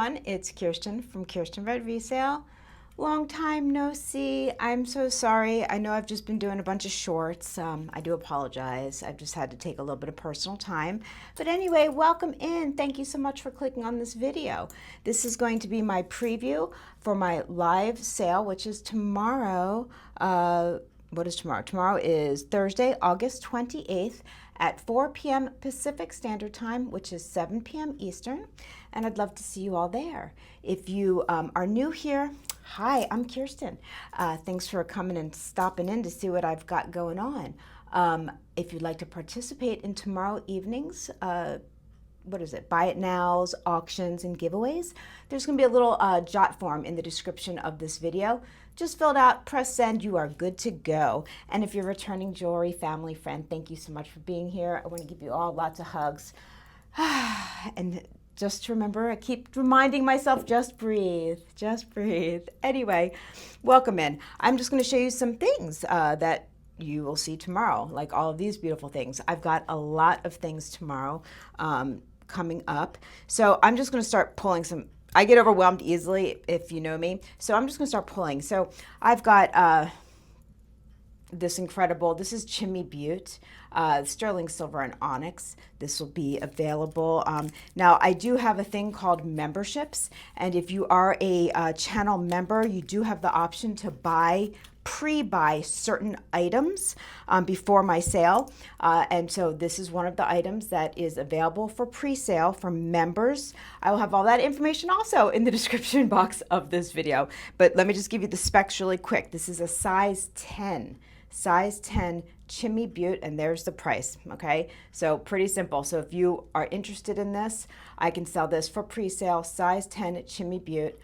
everyone, it's Kirsten from Kierstenredresale. Long time no see. I'm so sorry. I know I've just been doing a bunch of shorts. I do apologize. I've just had to take a little bit of personal time. But anyway, welcome in. Thank you so much for clicking on this video. This is going to be my preview for my live sale, which is tomorrow. What is tomorrow? Tomorrow is Thursday, August 28th at 4 p.m. Pacific Standard Time, which is 7 p.m. Eastern, and I'd love to see you all there. If you are new here, hi, I'm Kirsten. Thanks for coming and stopping in to see what I've got going on. If you'd like to participate in tomorrow evening's buy it nows, auctions, and giveaways, there's going to be a little jot form in the description of this video. Just fill it out, press send, you are good to go. And if you're returning jewelry, family, friend, thank you so much for being here. I want to give you all lots of hugs. And just remember, I keep reminding myself, just breathe, just breathe. Anyway, welcome in. I'm just going to show you some things that you will see tomorrow, like all of these beautiful things. I've got a lot of things tomorrow coming up. So I'm just going to start pulling some. I get overwhelmed easily if you know me. So I'm just going to start pulling. So I've got this incredible, this is Chimney Butte, sterling silver and onyx. This will be available. Now I do have a thing called memberships. And if you are a channel member, you do have the option to pre-buy certain items before my sale. And so this is one of the items that is available for pre-sale for members. I will have all that information also in the description box of this video. But let me just give you the specs really quick. This is a size 10 Chimney Butte, and there's the price, okay? So pretty simple. So if you are interested in this, I can sell this for pre-sale, size 10 Chimney Butte.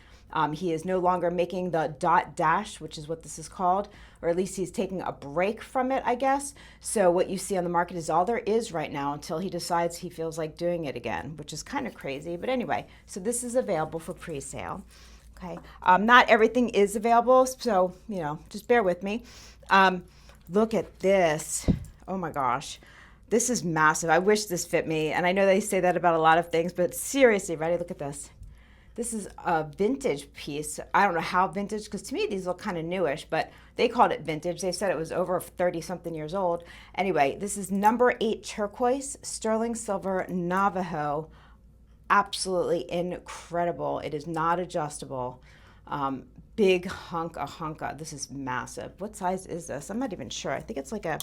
He is no longer making the dot dash, which is what this is called, or at least he's taking a break from it, I guess. So what you see on the market is all there is right now until he decides he feels like doing it again, which is kind of crazy. But anyway, so this is available for pre-sale. Okay, not everything is available, so just bear with me. Look at this. Oh my gosh. This is massive. I wish this fit me. And I know they say that about a lot of things, but seriously, ready? Look at this. This is a vintage piece. I don't know how vintage, because to me these look kind of newish, but they called it vintage. They said it was over 30-something years old. Anyway, this is number 8 turquoise, sterling silver, Navajo. Absolutely incredible. It is not adjustable. Big hunka. This is massive. What size is this? I'm not even sure. I think it's like a,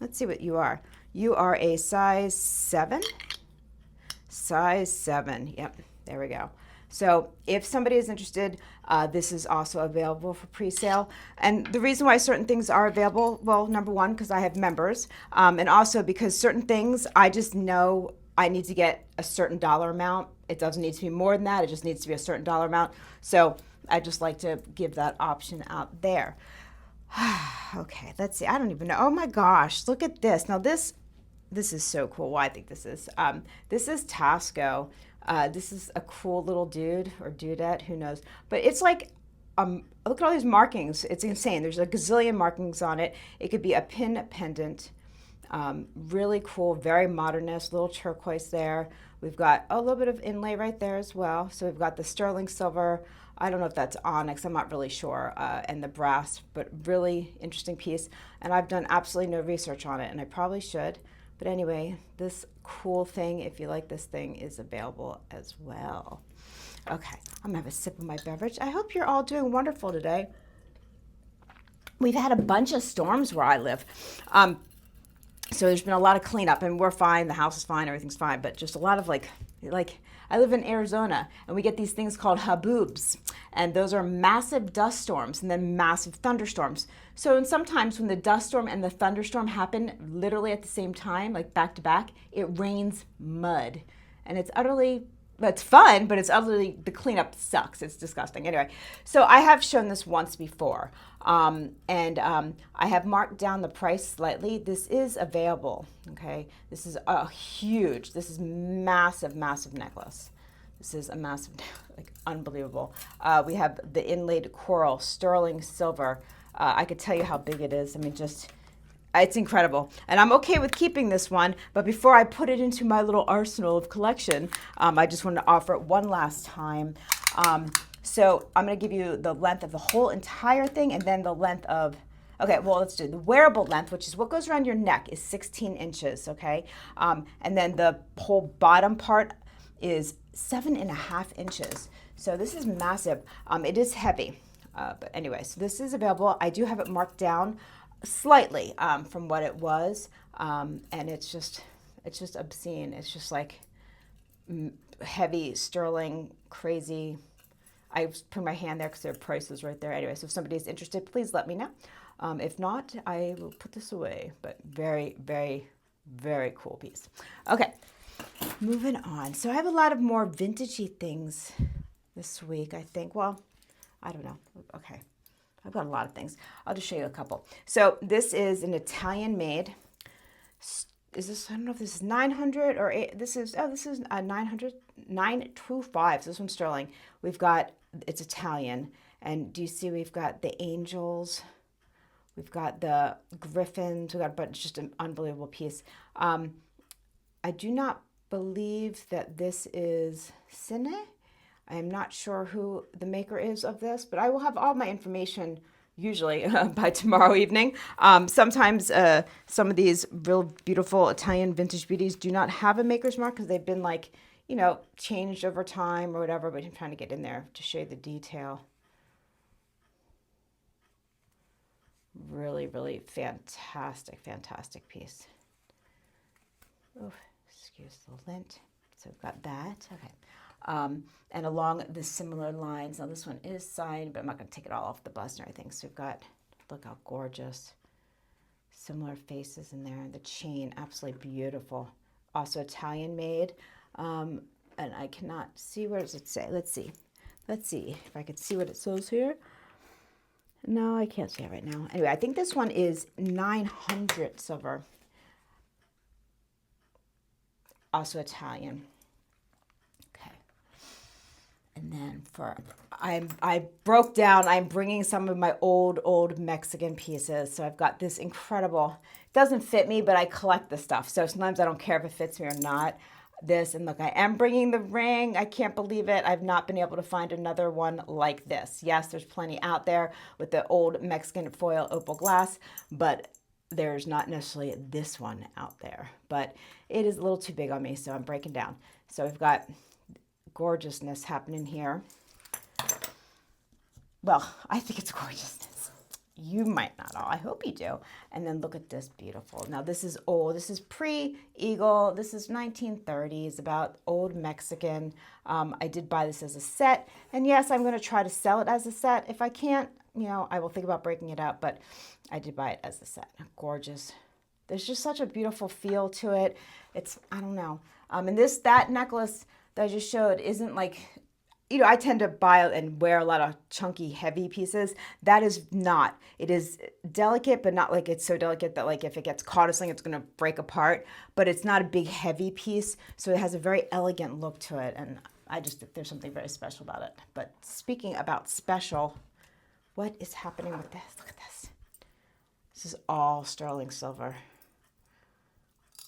let's see what you are. You are a size 7? Size 7. Yep, there we go. So if somebody is interested, this is also available for pre-sale. And the reason why certain things are available, well, number one, because I have members, and also because certain things I just know I need to get a certain dollar amount. It doesn't need to be more than that. It just needs to be a certain dollar amount. So I just like to give that option out there. Okay, let's see. I don't even know. Oh my gosh, look at this. Now this is so cool. Well, I think this is Tasco. This is a cool little dude or dudette, who knows. But it's like, look at all these markings. It's insane. There's a gazillion markings on it. It could be a pin pendant. Really cool, very modernist, little turquoise there. We've got a little bit of inlay right there as well. So we've got the sterling silver. I don't know if that's onyx, I'm not really sure, and the brass, but really interesting piece. And I've done absolutely no research on it, and I probably should. But anyway, this cool thing, if you like this thing, is available as well. Okay, I'm gonna have a sip of my beverage. I hope you're all doing wonderful today. We've had a bunch of storms where I live. So there's been a lot of cleanup, and we're fine. The house is fine. Everything's fine. But just a lot of like I live in Arizona, and we get these things called haboobs, and those are massive dust storms and then massive thunderstorms. So and sometimes when the dust storm and the thunderstorm happen literally at the same time, like back to back, it rains mud, and it's fun, but it's utterly, the cleanup sucks. It's disgusting. Anyway, so I have shown this once before, and I have marked down the price slightly. This is available, okay? This is this is massive necklace. This is a massive, like, unbelievable. We have the inlaid coral, sterling silver. I could tell you how big it is. I mean, just It's incredible. And I'm okay with keeping this one, but before I put it into my little arsenal of collection, I just wanted to offer it one last time. So I'm going to give you the length of the whole entire thing and then the length of, okay, well, let's do the wearable length, which is what goes around your neck, is 16 inches, okay? And then the whole bottom part is 7.5 inches. So this is massive. It is heavy. But anyway, so this is available. I do have it marked down slightly from what it was, and it's just obscene. It's just like heavy sterling, crazy. I put my hand there because their price is right there. Anyway, so if somebody's interested, please let me know. If not, I will put this away. But very, very, very cool piece. Okay, moving on. So I have a lot of more vintagey things this week, I think. Well, I don't know. Okay. I've got a lot of things. I'll just show you a couple. So this is an Italian made. Is this, I don't know if this is 900 or this is a 900, 925. So this one's sterling. We've got, it's Italian. And do you see we've got the angels. We've got the griffins. We've got a bunch, just an unbelievable piece. I do not believe that this is Cine. I am not sure who the maker is of this, but I will have all my information usually by tomorrow evening. Sometimes some of these real beautiful Italian vintage beauties do not have a maker's mark because they've been like, you know, changed over time or whatever, but I'm trying to get in there to show you the detail. Really, really fantastic, fantastic piece. Oh, excuse the lint. So we've got that. Okay. And along the similar lines, now this one is signed, but I'm not going to take it all off the bust and everything. So we've got, look how gorgeous, similar faces in there. The chain, absolutely beautiful. Also Italian made. And I cannot see, where does it say? Let's see if I can see what it says here. No, I can't see it right now. Anyway, I think this one is 900 silver. Also Italian. And then I broke down, I'm bringing some of my old Mexican pieces. So I've got this incredible, it doesn't fit me, but I collect the stuff. So sometimes I don't care if it fits me or not. This, and look, I am bringing the ring. I can't believe it. I've not been able to find another one like this. Yes, there's plenty out there with the old Mexican foil opal glass, but there's not necessarily this one out there. But it is a little too big on me, so I'm breaking down. So we've got gorgeousness happening here. Well, I think it's gorgeousness. You might not all. I hope you do. And then look at this beautiful. Now this is old. This is pre-Eagle. This is 1930s, about old Mexican. I did buy this as a set. And yes, I'm going to try to sell it as a set. If I can't, you know, I will think about breaking it up. But I did buy it as a set. Gorgeous. There's just such a beautiful feel to it. It's, I don't know. And that necklace that I just showed isn't like, you know, I tend to buy and wear a lot of chunky, heavy pieces. That is not. It is delicate, but not like it's so delicate that like if it gets caught or something, it's going to break apart. But it's not a big, heavy piece. So it has a very elegant look to it. And I just think there's something very special about it. But speaking about special, what is happening with this? Look at this. This is all sterling silver.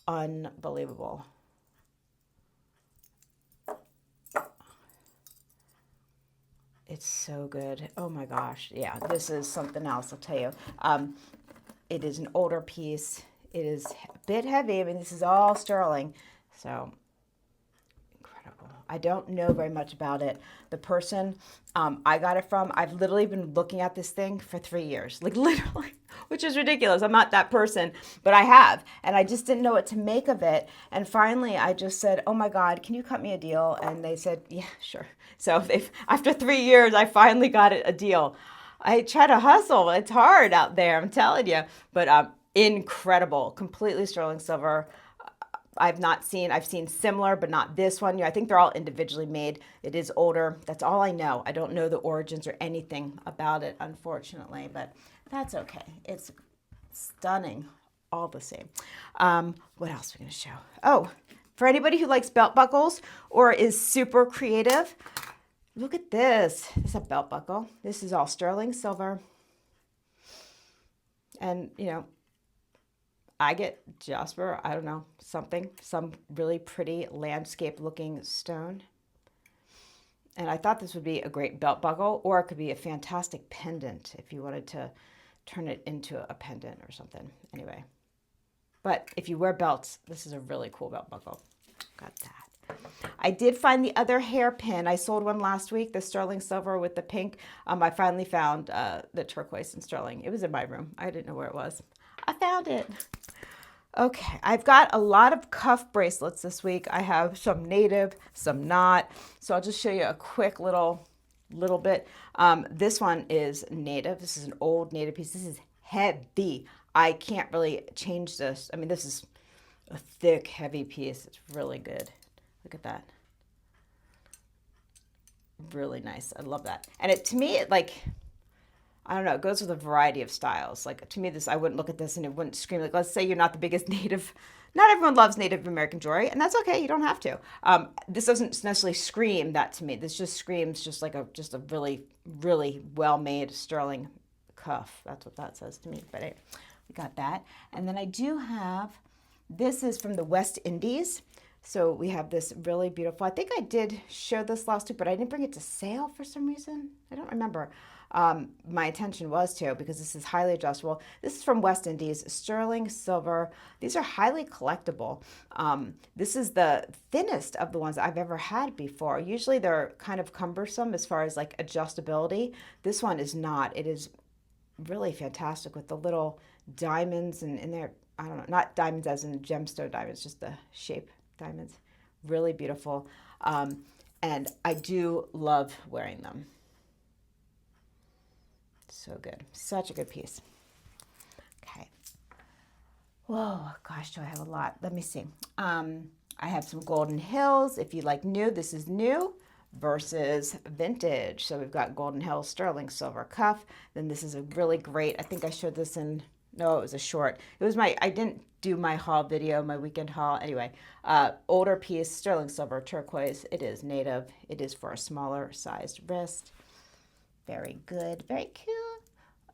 Unbelievable. It's so good. Oh my gosh. Yeah, this is something else, I'll tell you. It is an older piece. It is a bit heavy. I mean, this is all sterling. So incredible. I don't know very much about it. The person I got it from, I've literally been looking at this thing for 3 years. Like literally, which is ridiculous. I'm not that person, but I have. And I just didn't know what to make of it. And finally, I just said, oh my God, can you cut me a deal? And they said, yeah, sure. So after 3 years, I finally got it a deal. I try to hustle. It's hard out there, I'm telling you. But incredible, completely sterling silver. I've seen similar, but not this one. I think they're all individually made. It is older. That's all I know. I don't know the origins or anything about it, unfortunately, but that's okay. It's stunning all the same. What else are we going to show? Oh, for anybody who likes belt buckles or is super creative, look at this. This is a belt buckle. This is all sterling silver. And, you know, I get jasper, I don't know, some really pretty landscape looking stone. And I thought this would be a great belt buckle, or it could be a fantastic pendant if you wanted to turn it into a pendant or something. Anyway, but if you wear belts, this is a really cool belt buckle. Got that. I did find the other hairpin. I sold one last week, the sterling silver with the pink. I finally found the turquoise and sterling. It was in my room. I didn't know where it was. I found it. Okay, I've got a lot of cuff bracelets this week. I have some native, some not. So I'll just show you a quick little bit. This one is native. This is an old native piece. This is heavy. I can't really change this. I mean, this is a thick, heavy piece. It's really good. Look at that. Really nice. I love that. And to me, I don't know, it goes with a variety of styles. Like, to me, I wouldn't look at this and it wouldn't scream. Like, let's say you're not the biggest Native, not everyone loves Native American jewelry, and that's okay. You don't have to. This doesn't necessarily scream that to me. This just screams just a really, really well-made sterling cuff. That's what that says to me. But we got that. And then I do have, this is from the West Indies. So we have this really beautiful, I think I did show this last week, but I didn't bring it to sale for some reason. I don't remember. My intention was to, because this is highly adjustable. This is from West Indies, sterling silver. These are highly collectible. This is the thinnest of the ones I've ever had before. Usually they're kind of cumbersome as far as like adjustability. This one is not. It is really fantastic with the little diamonds and in there. I don't know, not diamonds as in gemstone diamonds, just the shape diamonds. Really beautiful. And I do love wearing them. So good. Such a good piece. Okay. Whoa, gosh, do I have a lot? Let me see. I have some Golden Hills. If you like new, this is new versus vintage. So we've got Golden Hills sterling silver cuff. Then this is a really great, I think I showed this in, no, it was a short. It was I didn't do my haul video, my weekend haul. Anyway, older piece, sterling silver turquoise. It is native. It is for a smaller sized wrist. Very good. Very cute.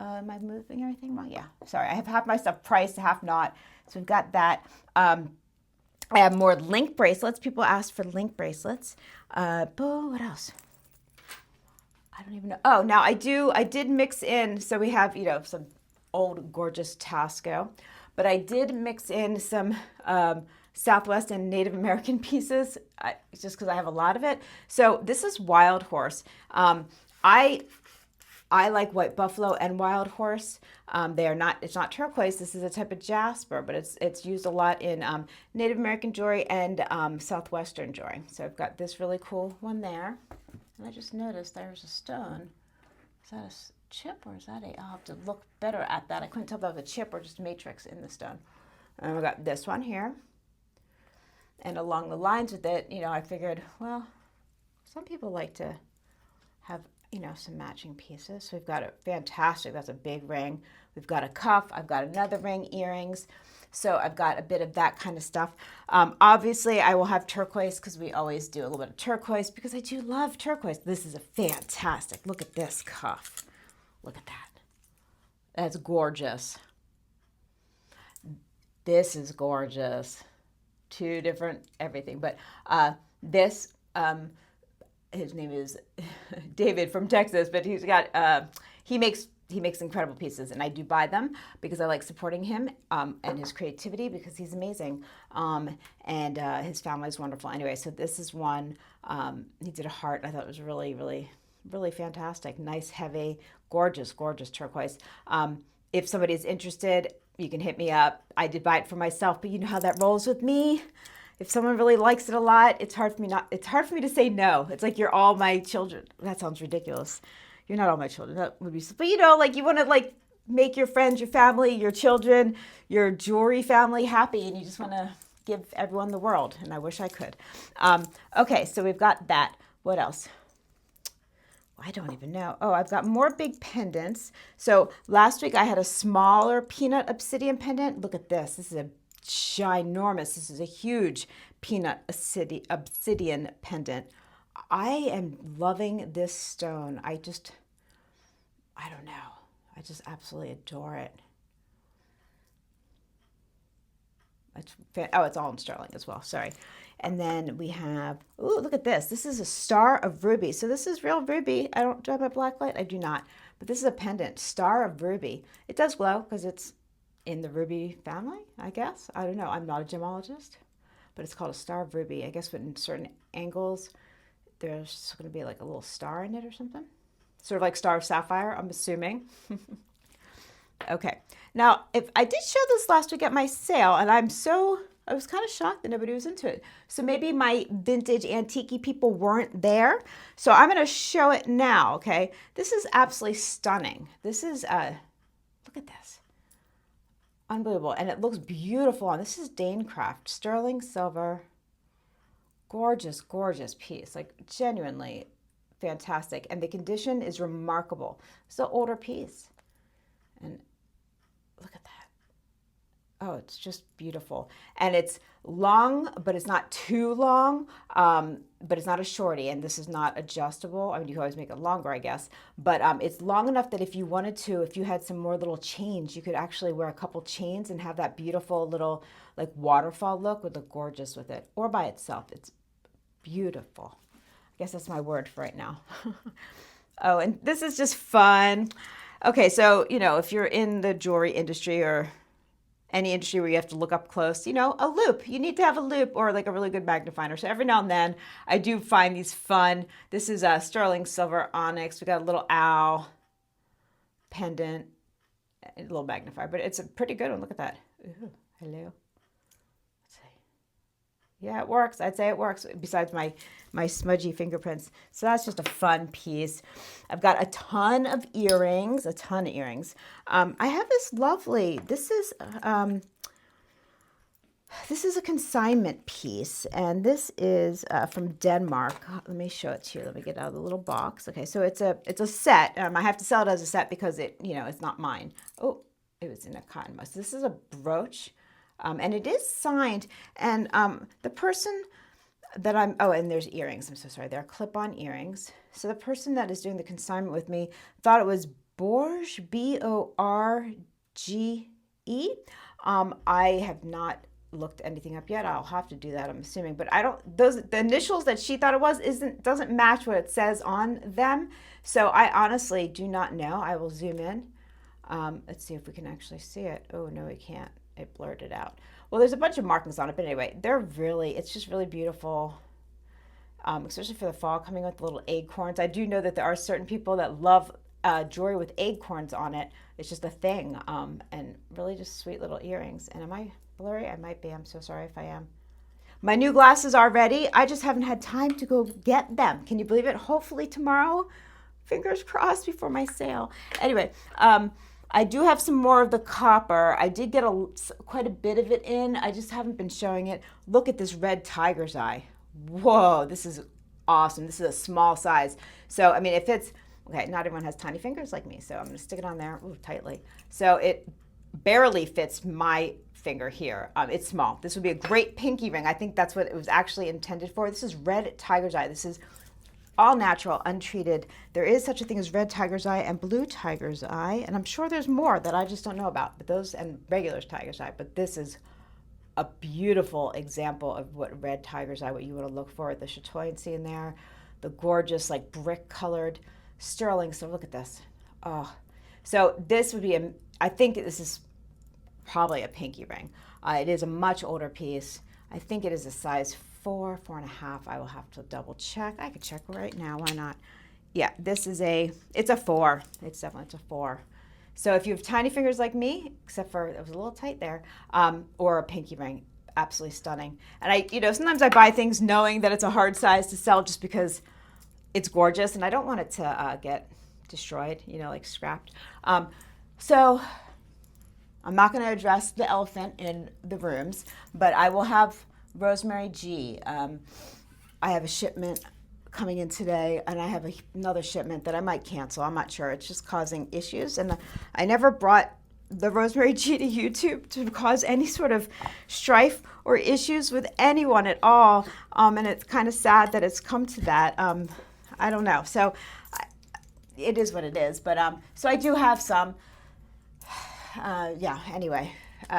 Am I moving everything wrong? Yeah. Sorry. I have half my stuff priced, half not. So we've got that. I have more link bracelets. People asked for link bracelets. What else? I don't even know. Oh, now I did mix in. So we have, some old gorgeous Tasco. But I did mix in some Southwest and Native American pieces just because I have a lot of it. So this is Wild Horse. I like White Buffalo and Wild Horse. It's not turquoise. This is a type of jasper, but it's used a lot in Native American jewelry and Southwestern jewelry. So I've got this really cool one there. And I just noticed there's a stone. Is that a chip or is that I'll have to look better at that. I couldn't tell if that was a chip or just matrix in the stone. And we got this one here. And along the lines with it, I figured, well, some people like to have some matching pieces. So we've got a fantastic, that's a big ring. We've got a cuff. I've got another ring, earrings. So I've got a bit of that kind of stuff. Obviously, I will have turquoise because we always do a little bit of turquoise because I do love turquoise. This is a fantastic, look at this cuff. Look at that. That's gorgeous. This is gorgeous. Two different everything. But this, his name is David from Texas, but he's got, he makes incredible pieces, and I do buy them because I like supporting him and his creativity because he's amazing. And his family is wonderful. Anyway, so this is one, he did a heart. I thought it was really, really, really fantastic. Nice, heavy, gorgeous, gorgeous turquoise. If somebody's interested, you can hit me up. I did buy it for myself, but you know how that rolls with me. If someone really likes it a lot, it's hard for me to say no. It's like you're all my children. That sounds ridiculous. You're not all my children. That would be, but you want to make your friends, your family, your children, your jewelry family happy, and you just want to give everyone the world. And I wish I could. Okay, so we've got that. What else? I don't even know. Oh, I've got more big pendants. So last week I had a smaller peanut obsidian pendant. Look at this. This is a ginormous. This is a huge peanut obsidian pendant. I am loving this stone. I don't know. I just absolutely adore it. It's all in sterling as well. Sorry. And then we have, ooh, look at this. This is a star of ruby. So this is real ruby. Do I have my black light? I do not. But this is a pendant, star of ruby. It does glow because it's in the ruby family, I guess. I don't know. I'm not a gemologist, but it's called a star of ruby. I guess in certain angles, there's going to be like a little star in it or something. Sort of like star of sapphire, I'm assuming. Okay. Now, if I did show this last week at my sale, and I was kind of shocked that nobody was into it. So maybe my vintage antique people weren't there. So I'm going to show it now, okay? This is absolutely stunning. This is, look at this. Unbelievable. And it looks beautiful. And this is Danecraft, sterling silver. Gorgeous, gorgeous piece. Like genuinely fantastic. And the condition is remarkable. It's an older piece. And look at that. Oh, it's just beautiful. And it's long, but it's not too long, but it's not a shorty. And this is not adjustable. I mean, you can always make it longer, I guess. But it's long enough that if you wanted to, if you had some more little chains, you could actually wear a couple chains and have that beautiful little like waterfall look would look gorgeous with it. Or by itself. It's beautiful. I guess that's my word for right now. Oh, and this is just fun. Okay, so, if you're in the jewelry industry or any industry where you have to look up close, a loop. You need to have a loop or like a really good magnifier. So every now and then I do find these fun. This is a sterling silver onyx. We got a little owl pendant, a little magnifier, but it's a pretty good one. Look at that. Ooh, hello. Let's see. Yeah, it works. I'd say it works besides my smudgy fingerprints. So that's just a fun piece. I've got a ton of earrings, I have this lovely, this is a consignment piece, and this is from Denmark. Let me show it to you. Let me get out of the little box. Okay, so it's a set. I have to sell it as a set because it's not mine. Oh, it was in a cotton muss. This is a brooch, and it is signed. And the person that and there's earrings. I'm so sorry. They're clip-on earrings. So the person that is doing the consignment with me thought it was Borge, Borge. I have not looked anything up yet. I'll have to do that, I'm assuming. But the initials that she thought it was doesn't match what it says on them. So I honestly do not know. I will zoom in. Let's see if we can actually see it. Oh, no, we can't. It blurred it out. Well, there's a bunch of markings on it, but anyway, it's just really beautiful, especially for the fall, coming with the little acorns. I do know that there are certain people that love jewelry with acorns on it. It's just a thing, and really just sweet little earrings. And am I blurry? I might be. I'm so sorry if I am. My new glasses are ready. I just haven't had time to go get them. Can you believe it? Hopefully tomorrow, fingers crossed, before my sale. Anyway, I do have some more of the copper. I did get quite a bit of it in. I just haven't been showing it. Look at this red tiger's eye. Whoa, this is awesome. This is a small size. So, I mean, okay, not everyone has tiny fingers like me, so I'm going to stick it on there tightly. So it barely fits my finger here. It's small. This would be a great pinky ring. I think that's what it was actually intended for. This is red tiger's eye. This is all natural, untreated. There is such a thing as red tiger's eye and blue tiger's eye, and I'm sure there's more that I just don't know about, but those, and regular tiger's eye, but this is a beautiful example of what red tiger's eye, what you want to look for, the chatoyancy in there, the gorgeous like brick colored sterling. So look at this. Oh, so this would be I think this is probably a pinky ring. It is a much older piece. I think it is a size 4, 4.5. I will have to double check. I could check right now. Why not? Yeah, it's a 4. It's a 4. So if you have tiny fingers like me, except for it was a little tight there, or a pinky ring, absolutely stunning. And sometimes I buy things knowing that it's a hard size to sell just because it's gorgeous and I don't want it to get destroyed, like scrapped. So I'm not going to address the elephant in the rooms, but I will have Rosemary G. I have a shipment coming in today, and I have another shipment that I might cancel. I'm not sure. It's just causing issues, and I never brought the Rosemary G to YouTube to cause any sort of strife or issues with anyone at all, and it's kind of sad that it's come to that. I don't know. So it is what it is, but so I do have some. Yeah, anyway.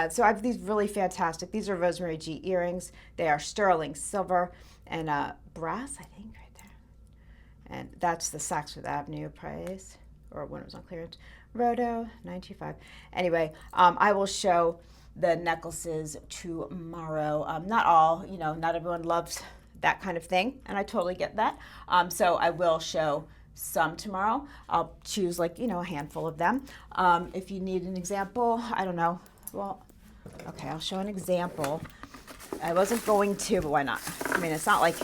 So I have these really fantastic, these are Rosemary G earrings. They are sterling silver and brass, I think, right there. And that's the Saks Fifth Avenue price, or when it was on clearance. Roto, 925. Anyway, I will show the necklaces tomorrow. Not all, not everyone loves that kind of thing, and I totally get that. So I will show some tomorrow. I'll choose a handful of them. If you need an example, I don't know. Well, okay, I'll show an example. I wasn't going to, but why not? I mean, it's like,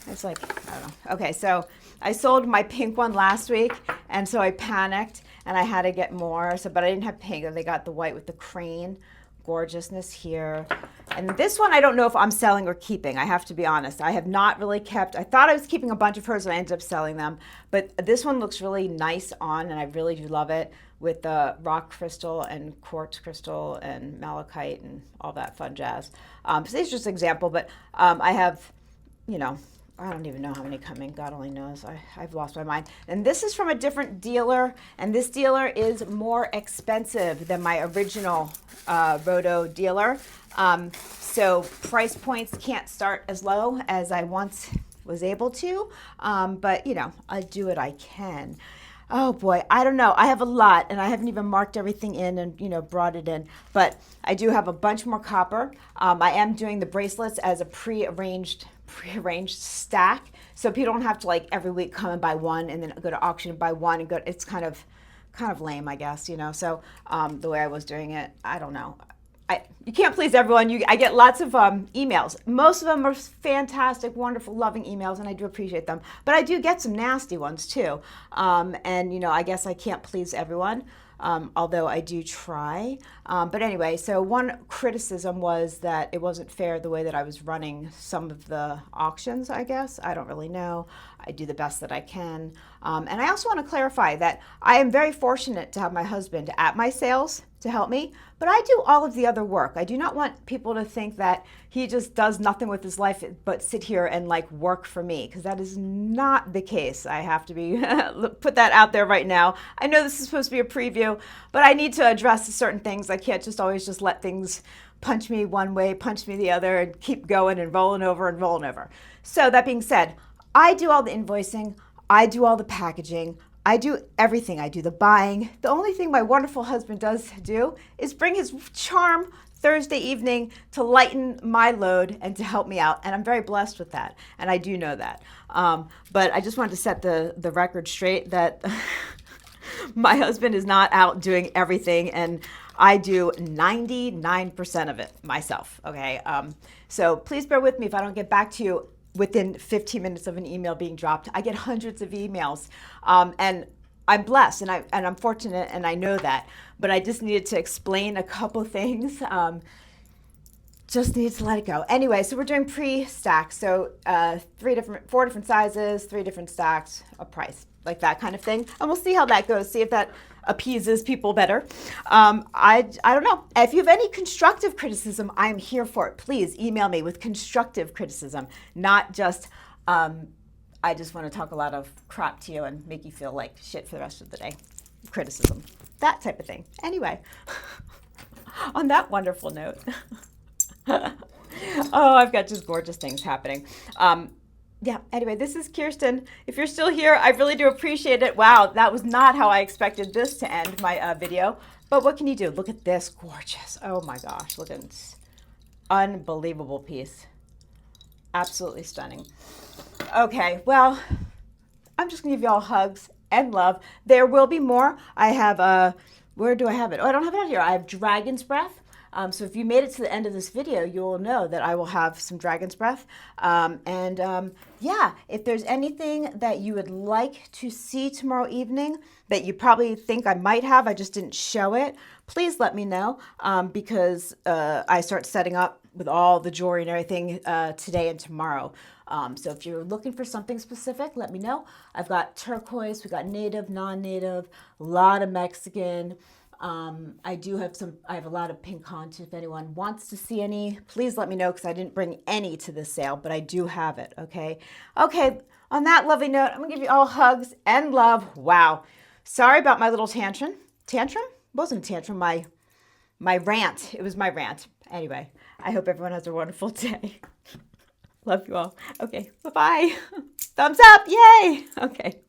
I don't know. Okay, so I sold my pink one last week, and so I panicked, and I had to get more. But I didn't have pink. They got the white with the crane. Gorgeousness here. And this one, I don't know if I'm selling or keeping. I have to be honest. I have not really kept. I thought I was keeping a bunch of hers, and I ended up selling them. But this one looks really nice on, and I really do love it with the rock crystal and quartz crystal and malachite and all that fun jazz. So this is just an example, but I have, I don't even know how many coming. God only knows. I've lost my mind. And this is from a different dealer, and this dealer is more expensive than my original Roto dealer. So price points can't start as low as I once was able to, but I do what I can. Oh boy, I don't know. I have a lot, and I haven't even marked everything in and brought it in, but I do have a bunch more copper. I am doing the bracelets as a prearranged stack, so people don't have to every week come and buy one and then go to auction and buy one and go. It's kind of lame, I guess. So the way I was doing it, I don't know. You can't please everyone. I get lots of emails. Most of them are fantastic, wonderful, loving emails, and I do appreciate them. But I do get some nasty ones too. And I guess I can't please everyone, although I do try. But anyway, so one criticism was that it wasn't fair the way that I was running some of the auctions, I guess. I don't really know. I do the best that I can. And I also want to clarify that I am very fortunate to have my husband at my sales to help me, but I do all of the other work. I do not want people to think that he just does nothing with his life but sit here and work for me, because that is not the case. I have to be put that out there right now. I know this is supposed to be a preview, but I need to address certain things. I can't just always just let things punch me one way, punch me the other, and keep going and rolling over and rolling over. So that being said, I do all the invoicing, I do all the packaging, I do everything. I do the buying. The only thing my wonderful husband does do is bring his charm Thursday evening to lighten my load and to help me out. And I'm very blessed with that. And I do know that. But I just wanted to set the record straight that my husband is not out doing everything. And I do 99% of it myself. Okay. So please bear with me if I don't get back to you within 15 minutes of an email being dropped. I get hundreds of emails, and I'm blessed, and I'm fortunate, and I know that. But I just needed to explain a couple things. Just needed to let it go. Anyway, so we're doing pre-stacks. So 4 different sizes, 3 different stacks, a price, like that kind of thing. And we'll see how that goes. See if that appeases people better. I don't know. If you have any constructive criticism, I'm here for it. Please email me with constructive criticism, not just I just want to talk a lot of crap to you and make you feel like shit for the rest of the day. Criticism, that type of thing. Anyway, on that wonderful note, oh, I've got just gorgeous things happening. Yeah, anyway, this is Kirsten. If you're still here, I really do appreciate it. Wow, that was not how I expected this to end my video. But what can you do? Look at this, gorgeous. Oh my gosh, look at this. Unbelievable piece. Absolutely stunning. Okay, well, I'm just gonna give you all hugs and love. There will be more. I have, where do I have it? Oh, I don't have it out here. I have Dragon's Breath. So if you made it to the end of this video, you will know that I will have some Dragon's Breath. Yeah, if there's anything that you would like to see tomorrow evening that you probably think I might have, I just didn't show it, please let me know, because I start setting up with all the jewelry and everything today and tomorrow. So if you're looking for something specific, let me know. I've got turquoise, we've got native, non-native, a lot of Mexican. I have a lot of pink content. If anyone wants to see any, please let me know, because I didn't bring any to this sale, but I do have it, okay? Okay, on that lovely note, I'm gonna give you all hugs and love. Wow. Sorry about my little tantrum. Tantrum? It wasn't a tantrum, my my rant. It was my rant. Anyway, I hope everyone has a wonderful day. Love you all. Okay, bye-bye. Thumbs up. Yay. Okay.